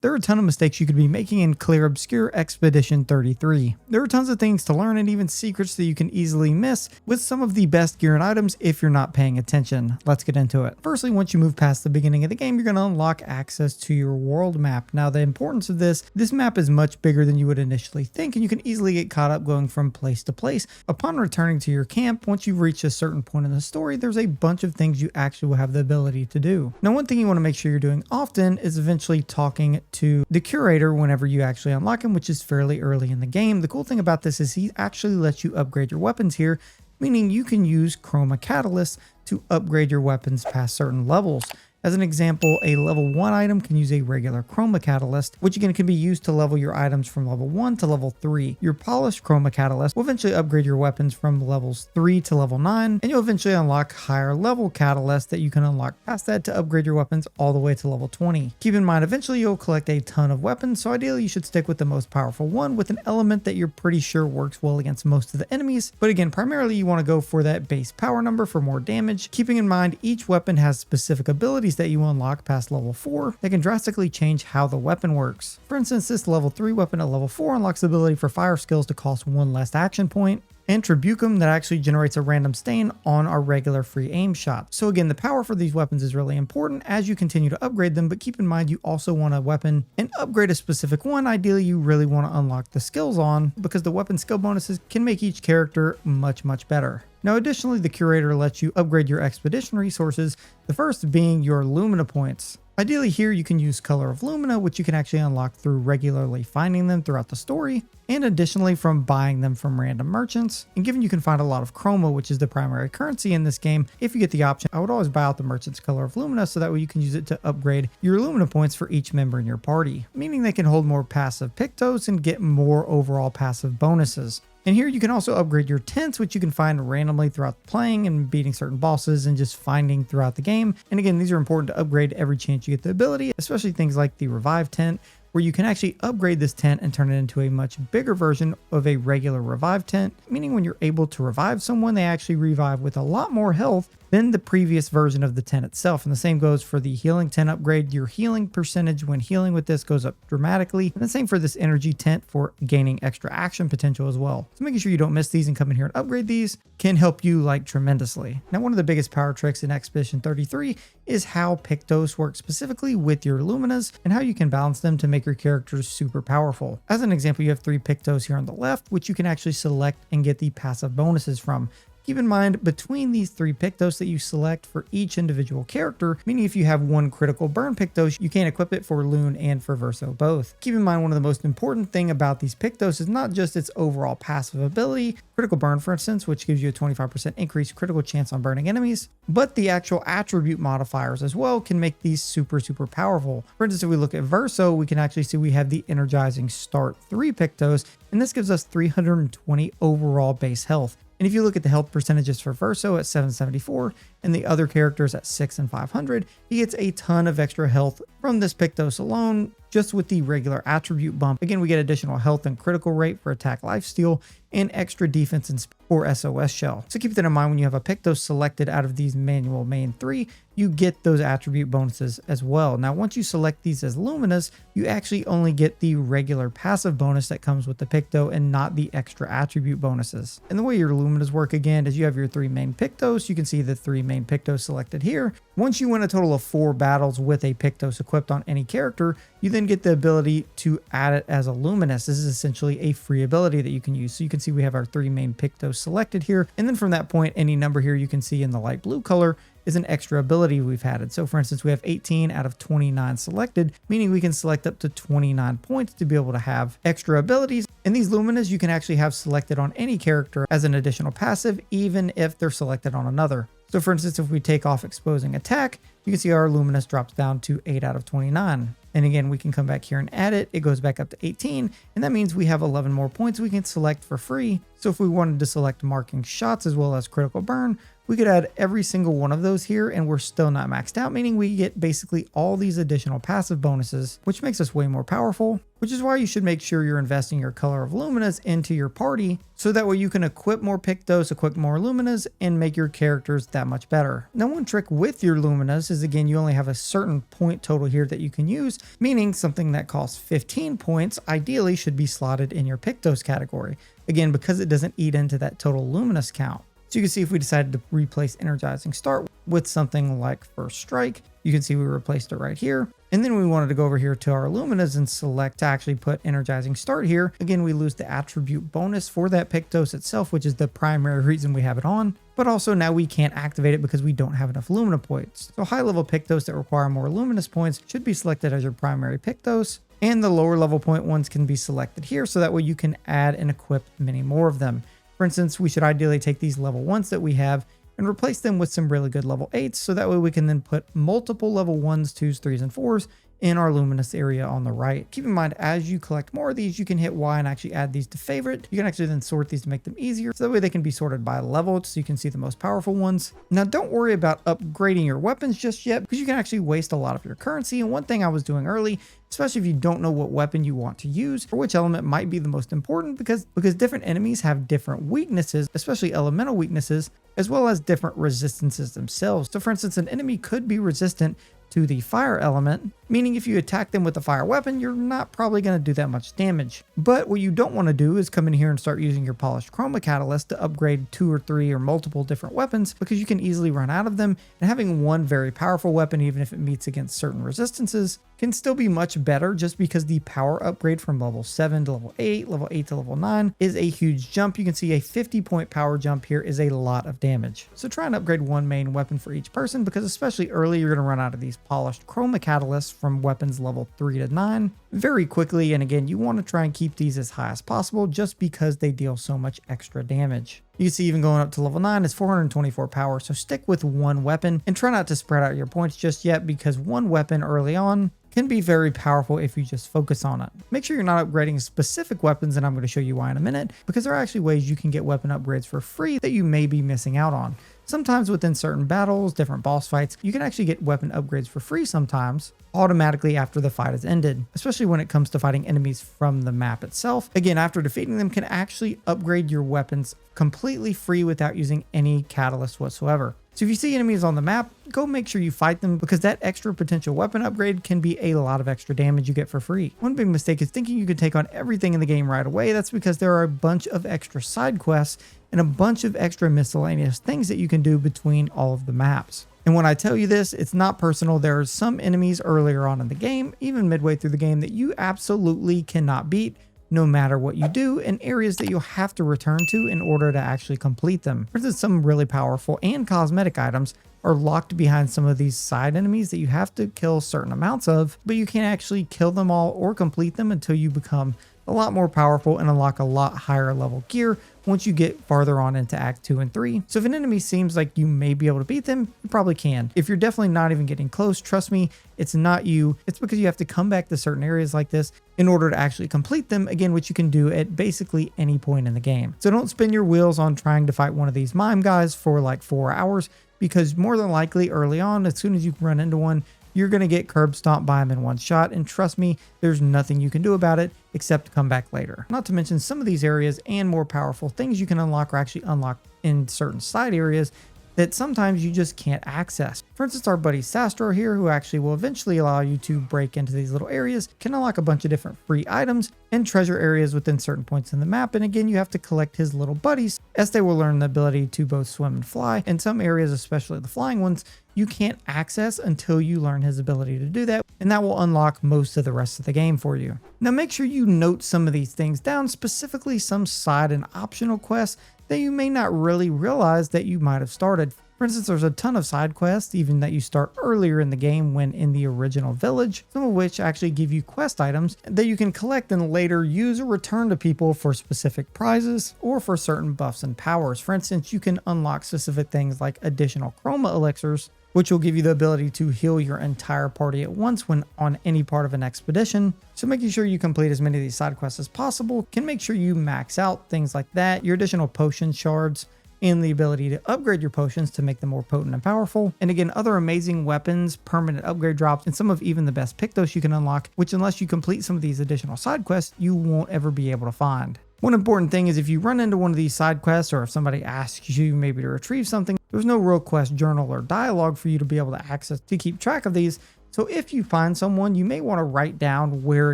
There are a ton of mistakes you could be making in Clair Obscur Expedition 33. There are tons of things to learn and even secrets that you can easily miss with some of the best gear and items if you're not paying attention. Let's get into it. Firstly, once you move past the beginning of the game, you're going to unlock access to your world map. Now, the importance of this map is much bigger than you would initially think, and you can easily get caught up going from place to place. Upon returning to your camp, once you've reached a certain point in the story, there's a bunch of things you actually will have the ability to do. Now, one thing you want to make sure you're doing often is eventually talking to the curator whenever you actually unlock him, which is fairly early in the game. The cool thing about this is he actually lets you upgrade your weapons here, meaning you can use chroma catalysts to upgrade your weapons past certain levels. As an example, a level 1 item can use a regular chroma catalyst, which again can be used to level your items from level 1 to level 3. Your polished chroma catalyst will eventually upgrade your weapons from levels 3 to level 9, and you'll eventually unlock higher level catalysts that you can unlock past that to upgrade your weapons all the way to level 20. Keep in mind, eventually you'll collect a ton of weapons, so ideally you should stick with the most powerful one with an element that you're pretty sure works well against most of the enemies. But again, primarily you want to go for that base power number for more damage, keeping in mind each weapon has specific abilities that you unlock past level 4 that can drastically change how the weapon works. For instance, this level 3 weapon at level 4 unlocks the ability for fire skills to cost 1 less action point, and Tribucum that actually generates a random stain on our regular free aim shot. So again, the power for these weapons is really important as you continue to upgrade them, but keep in mind you also want a weapon and upgrade a specific one. Ideally, you really want to unlock the skills on, because the weapon skill bonuses can make each character much better. Now, additionally, the curator lets you upgrade your expedition resources, the first being your Lumina points. Ideally here you can use Color of Lumina, which you can actually unlock through regularly finding them throughout the story, and additionally from buying them from random merchants. And given you can find a lot of chroma, which is the primary currency in this game, if you get the option, I would always buy out the merchant's Color of Lumina so that way you can use it to upgrade your Lumina points for each member in your party, meaning they can hold more passive Pictos and get more overall passive bonuses. And here you can also upgrade your tents, which you can find randomly throughout playing and beating certain bosses and just finding throughout the game. And again, these are important to upgrade every chance you get the ability, especially things like the revive tent, where you can actually upgrade this tent and turn it into a much bigger version of a regular revive tent, meaning when you're able to revive someone, they actually revive with a lot more health than the previous version of the tent itself. And the same goes for the healing tent upgrade. Your healing percentage when healing with this goes up dramatically. And the same for this energy tent for gaining extra action potential as well. So making sure you don't miss these and come in here and upgrade these can help you tremendously. Now, one of the biggest power tricks in Expedition 33 is how Pictos work specifically with your Luminas and how you can balance them to make your characters super powerful. As an example, you have 3 Pictos here on the left, which you can actually select and get the passive bonuses from. Keep in mind, between these 3 Pictos that you select for each individual character, meaning if you have 1 critical burn Pictos, you can equip it for Lune and for Verso both. Keep in mind, one of the most important thing about these Pictos is not just its overall passive ability, critical burn for instance, which gives you a 25% increased critical chance on burning enemies, but the actual attribute modifiers as well can make these super powerful. For instance, if we look at Verso, we can actually see we have the energizing start 3 Pictos, and this gives us 320 overall base health. And if you look at the health percentages for Verso at 774 and the other characters at 6 and 500, he gets a ton of extra health from this Pictos alone, just with the regular attribute bump. Again, we get additional health and critical rate for attack lifesteal and extra defense and or SOS shell. So keep that in mind when you have a Pictos selected out of these manual main 3, you get those attribute bonuses as well. Now, once you select these as Luminas, you actually only get the regular passive bonus that comes with the Picto and not the extra attribute bonuses. And the way your Luminas work again is you have your 3 main Pictos. You can see the 3 main Pictos selected here. Once you win a total of 4 battles with a Pictos equipped on any character, you then get the ability to add it as a Luminous. This is essentially a free ability that you can use. So you can see we have our 3 main Pictos selected here. And then from that point, any number here you can see in the light blue color is an extra ability we've added. So for instance, we have 18 out of 29 selected, meaning we can select up to 29 points to be able to have extra abilities. And these Luminas you can actually have selected on any character as an additional passive, even if they're selected on another. So for instance, if we take off exposing attack, you can see our Luminous drops down to 8 out of 29. And again, we can come back here and add it. It goes back up to 18. And that means we have 11 more points we can select for free. So if we wanted to select marking shots as well as critical burn, we could add every single one of those here and we're still not maxed out, meaning we get basically all these additional passive bonuses, which makes us way more powerful, which is why you should make sure you're investing your color of Luminas into your party so that way you can equip more Pictos, equip more Luminas, and make your characters that much better. Now, one trick with your Luminas is, again, you only have a certain point total here that you can use, meaning something that costs 15 points ideally should be slotted in your Pictos category. Again, because it doesn't eat into that total Luminous count. So you can see if we decided to replace Energizing Start with something like First Strike, you can see we replaced it right here. And then we wanted to go over here to our Luminas and select to actually put Energizing Start here. Again, we lose the attribute bonus for that Pictos itself, which is the primary reason we have it on. But also now we can't activate it because we don't have enough Lumina points. So high level Pictos that require more Luminous points should be selected as your primary Pictos. And the lower level point ones can be selected here, so that way you can add and equip many more of them. For instance, we should ideally take these level 1s that we have and replace them with some really good level 8s, so that way we can then put multiple level 1s, 2s, 3s, and 4s in our Luminous area on the right. Keep in mind, as you collect more of these, you can hit Y and actually add these to favorite. You can actually then sort these to make them easier, so that way they can be sorted by level, so you can see the most powerful ones. Now, don't worry about upgrading your weapons just yet, because you can actually waste a lot of your currency. And one thing I was doing early, especially if you don't know what weapon you want to use or which element might be the most important, because different enemies have different weaknesses, especially elemental weaknesses, as well as different resistances themselves. So for instance, an enemy could be resistant to the fire element, meaning if you attack them with a fire weapon, you're not probably going to do that much damage. But what you don't want to do is come in here and start using your polished chroma catalyst to upgrade 2 or 3 or multiple different weapons, because you can easily run out of them, and having one very powerful weapon, even if it meets against certain resistances, can still be much better, just because the power upgrade from level 7 to level 8, level 8 to level 9 is a huge jump. You can see a 50-point power jump here is a lot of damage. So try and upgrade one main weapon for each person, because especially early, you're going to run out of these polished chroma catalysts from weapons level 3 to 9 very quickly. And again, you want to try and keep these as high as possible, just because they deal so much extra damage. You can see even going up to level 9 is 424 power, so stick with one weapon and try not to spread out your points just yet, because one weapon early on can be very powerful if you just focus on it. Make sure you're not upgrading specific weapons, and I'm going to show you why in a minute, because there are actually ways you can get weapon upgrades for free that you may be missing out on. Sometimes within certain battles, different boss fights, you can actually get weapon upgrades for free sometimes, automatically after the fight is ended, especially when it comes to fighting enemies from the map itself. Again, after defeating them, can actually upgrade your weapons completely free without using any catalyst whatsoever. So if you see enemies on the map, go make sure you fight them, because that extra potential weapon upgrade can be a lot of extra damage you get for free. One big mistake is thinking you can take on everything in the game right away. That's because there are a bunch of extra side quests and a bunch of extra miscellaneous things that you can do between all of the maps. And when I tell you this, it's not personal. There are some enemies earlier on in the game, even midway through the game, that you absolutely cannot beat, no matter what you do, in areas that you'll have to return to in order to actually complete them. For instance, some really powerful and cosmetic items are locked behind some of these side enemies that you have to kill certain amounts of, but you can't actually kill them all or complete them until you become a lot more powerful and unlock a lot higher level gear once you get farther on into Act 2 and 3. So if an enemy seems like you may be able to beat them, you probably can. If you're definitely not even getting close, trust me, it's not you. It's because you have to come back to certain areas like this in order to actually complete them, again, which you can do at basically any point in the game. So don't spin your wheels on trying to fight one of these mime guys for like 4 hours, because more than likely early on, as soon as you run into one, you're going to get curb stomped by them in one shot, and trust me, there's nothing you can do about it except to come back later. Not to mention, some of these areas and more powerful things you can unlock are actually unlocked in certain side areas that sometimes you just can't access. For instance, our buddy Sastro here, who actually will eventually allow you to break into these little areas, can unlock a bunch of different free items and treasure areas within certain points in the map. And again, you have to collect his little buddies, as they will learn the ability to both swim and fly. In some areas, especially the flying ones, you can't access until you learn his ability to do that, and that will unlock most of the rest of the game for you. Now make sure you note some of these things down, specifically some side and optional quests that you may not really realize that you might have started. For instance, there's a ton of side quests, even that you start earlier in the game when in the original village, some of which actually give you quest items that you can collect and later use or return to people for specific prizes or for certain buffs and powers. For instance, you can unlock specific things like additional chroma elixirs, which will give you the ability to heal your entire party at once when on any part of an expedition. So making sure you complete as many of these side quests as possible can make sure you max out things like that, your additional potion shards, and the ability to upgrade your potions to make them more potent and powerful. And again, other amazing weapons, permanent upgrade drops, and some of even the best Pictos you can unlock, which unless you complete some of these additional side quests, you won't ever be able to find. One important thing is if you run into one of these side quests, or if somebody asks you maybe to retrieve something, there's no real quest journal or dialogue for you to be able to access to keep track of these. So if you find someone, you may want to write down where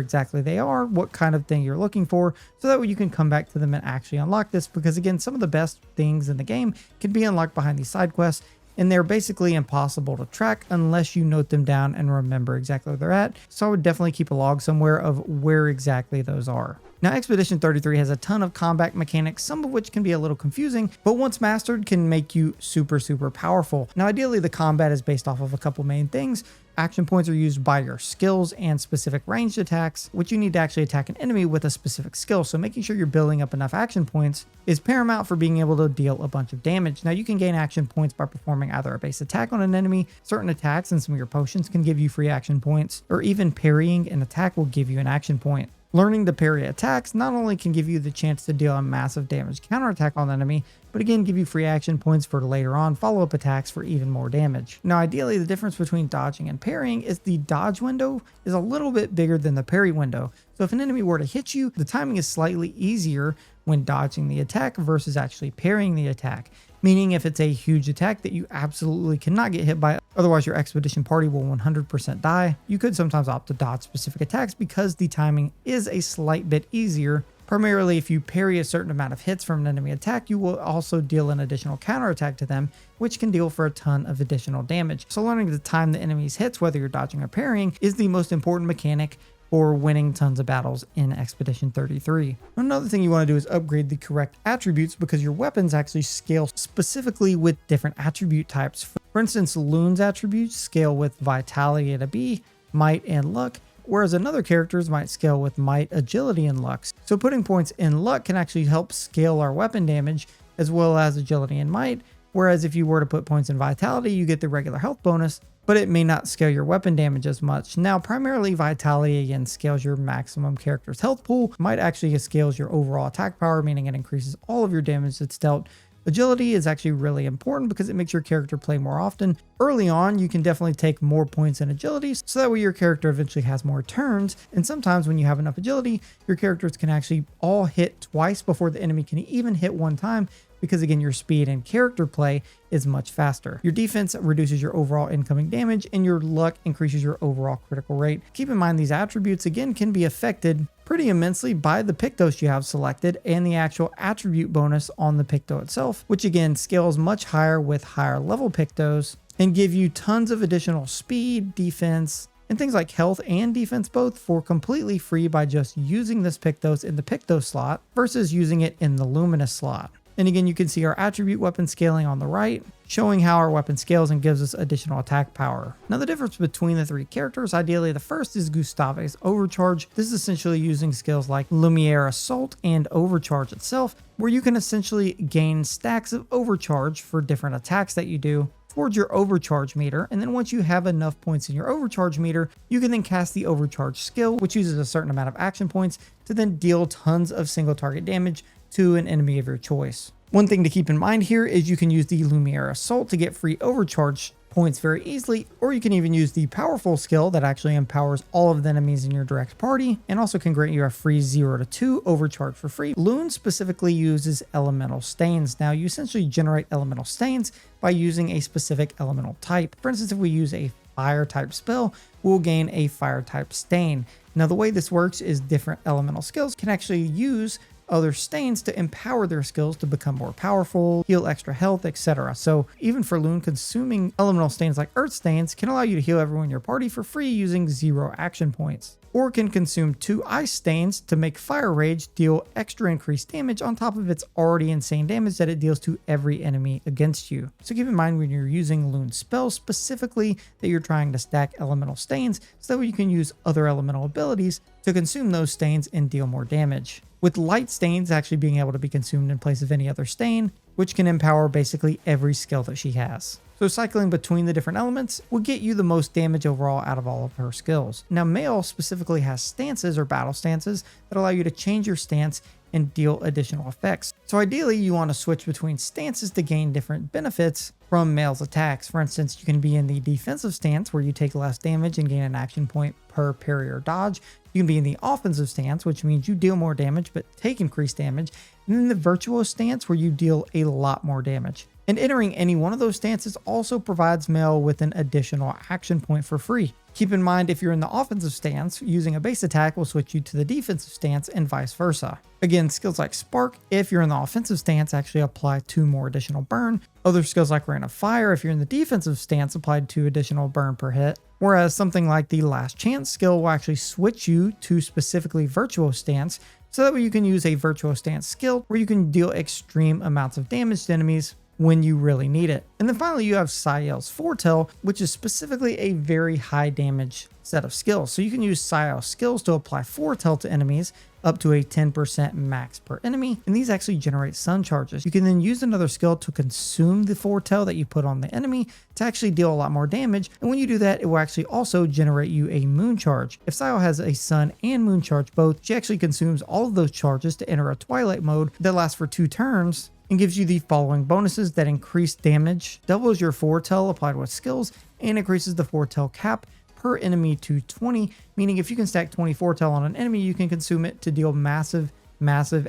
exactly they are, what kind of thing you're looking for, so that way you can come back to them and actually unlock this, because again, some of the best things in the game can be unlocked behind these side quests, and they're basically impossible to track unless you note them down and remember exactly where they're at. So I would definitely keep a log somewhere of where exactly those are. Now, Expedition 33 has a ton of combat mechanics, some of which can be a little confusing, but once mastered can make you super powerful. Now, ideally, the combat is based off of a couple main things. Action points are used by your skills and specific ranged attacks, which you need to actually attack an enemy with a specific skill. So making sure you're building up enough action points is paramount for being able to deal a bunch of damage. Now, you can gain action points by performing either a base attack on an enemy, certain attacks and some of your potions can give you free action points, or even parrying an attack will give you an action point. Learning to parry attacks not only can give you the chance to deal a massive damage counterattack on the enemy, but again give you free action points for later on follow-up attacks for even more damage. Now ideally, the difference between dodging and parrying is the dodge window is a little bit bigger than the parry window. So if an enemy were to hit you, the timing is slightly easier when dodging the attack versus actually parrying the attack. Meaning if it's a huge attack that you absolutely cannot get hit by, otherwise your expedition party will 100% die, you could sometimes opt to dodge specific attacks because the timing is a slight bit easier. Primarily, if you parry a certain amount of hits from an enemy attack, you will also deal an additional counterattack to them, which can deal for a ton of additional damage. So learning to time the enemy's hits, whether you're dodging or parrying, is the most important mechanic for winning tons of battles in Expedition 33. Another thing you want to do is upgrade the correct attributes, because your weapons actually scale specifically with different attribute types. For instance, Loon's attributes scale with Vitality at a B, Might, and Luck, whereas another character's might scale with Might, Agility, and Luck. So putting points in Luck can actually help scale our weapon damage as well as Agility and Might, whereas if you were to put points in Vitality, you get the regular health bonus, but it may not scale your weapon damage as much. Now, primarily Vitality again scales your maximum character's health pool. Might actually scales your overall attack power, meaning it increases all of your damage that's dealt. Agility is actually really important because it makes your character play more often. Early on, you can definitely take more points in agility, so that way your character eventually has more turns. And sometimes when you have enough agility, your characters can actually all hit twice before the enemy can even hit one time, because again, your speed and character play is much faster. Your defense reduces your overall incoming damage, and your luck increases your overall critical rate. Keep in mind, these attributes again can be affected pretty immensely by the Pictos you have selected and the actual attribute bonus on the Picto itself, which again scales much higher with higher level Pictos and give you tons of additional speed, defense, and things like health and defense both for completely free by just using this Pictos in the Picto slot versus using it in the Luminas slot. And again, you can see our attribute weapon scaling on the right, showing how our weapon scales and gives us additional attack power. Now, the difference between the three characters, ideally the first is Gustave's Overcharge. This is essentially using skills like Lumiere Assault and Overcharge itself, where you can essentially gain stacks of Overcharge for different attacks that you do towards your Overcharge meter. And then once you have enough points in your Overcharge meter, you can then cast the Overcharge skill, which uses a certain amount of action points to then deal tons of single target damage to an enemy of your choice. One thing to keep in mind here is you can use the Lumiere Assault to get free Overcharge points very easily, or you can even use the powerful skill that actually empowers all of the enemies in your direct party and also can grant you a free 0 to 2 Overcharge for free. Loon specifically uses elemental stains. Now, you essentially generate elemental stains by using a specific elemental type. For instance, if we use a fire type spell, we'll gain a fire type stain. Now, the way this works is different elemental skills can actually use other stains to empower their skills to become more powerful, heal extra health, etc. So even for Loon, consuming elemental stains like earth stains can allow you to heal everyone in your party for free using 0 action points, or can consume 2 ice stains to make fire rage deal extra increased damage on top of its already insane damage that it deals to every enemy against you. So keep in mind when you're using Loon spells specifically that you're trying to stack elemental stains so that way you can use other elemental abilities to consume those stains and deal more damage, with light stains actually being able to be consumed in place of any other stain, which can empower basically every skill that she has. So cycling between the different elements will get you the most damage overall out of all of her skills. Now, Mail specifically has stances or battle stances that allow you to change your stance and deal additional effects. So ideally, you want to switch between stances to gain different benefits from Mael's attacks. For instance, you can be in the defensive stance where you take less damage and gain an action point per parry or dodge. You can be in the offensive stance, which means you deal more damage but take increased damage. And then the virtuoso stance where you deal a lot more damage. And entering any one of those stances also provides Mael with an additional action point for free. Keep in mind, if you're in the offensive stance, using a base attack will switch you to the defensive stance and vice versa. Again, skills like Spark, if you're in the offensive stance, actually apply 2 more additional burn. Other skills like Rain of Fire, if you're in the defensive stance, apply 2 additional burn per hit. Whereas something like the Last Chance skill will actually switch you to specifically Virtuoso stance, so that way you can use a Virtuoso stance skill where you can deal extreme amounts of damage to enemies when you really need it. And then finally, you have Sael's Foretell, which is specifically a very high damage set of skills. So you can use Sael's skills to apply Foretell to enemies up to a 10% max per enemy. And these actually generate sun charges. You can then use another skill to consume the Foretell that you put on the enemy to actually deal a lot more damage. And when you do that, it will actually also generate you a moon charge. If Sael has a sun and moon charge both, she actually consumes all of those charges to enter a twilight mode that lasts for 2 turns and gives you the following bonuses that increase damage, doubles your Foretell applied with skills, and increases the Foretell cap per enemy to 20, meaning if you can stack 20 Foretell on an enemy, you can consume it to deal massive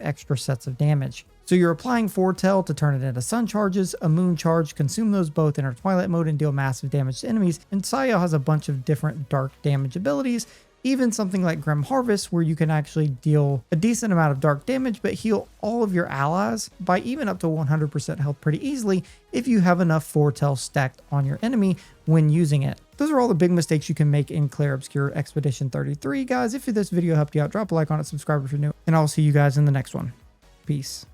extra sets of damage. So you're applying Foretell to turn it into sun charges, a moon charge, consume those both, enter twilight mode, and deal massive damage to enemies. And Sael has a bunch of different dark damage abilities, even something like Grim Harvest, where you can actually deal a decent amount of dark damage, but heal all of your allies by even up to 100% health pretty easily if you have enough Foretell stacked on your enemy when using it. Those are all the big mistakes you can make in Clair Obscur Expedition 33. Guys, if this video helped you out, drop a like on it, subscribe if you're new, and I'll see you guys in the next one. Peace.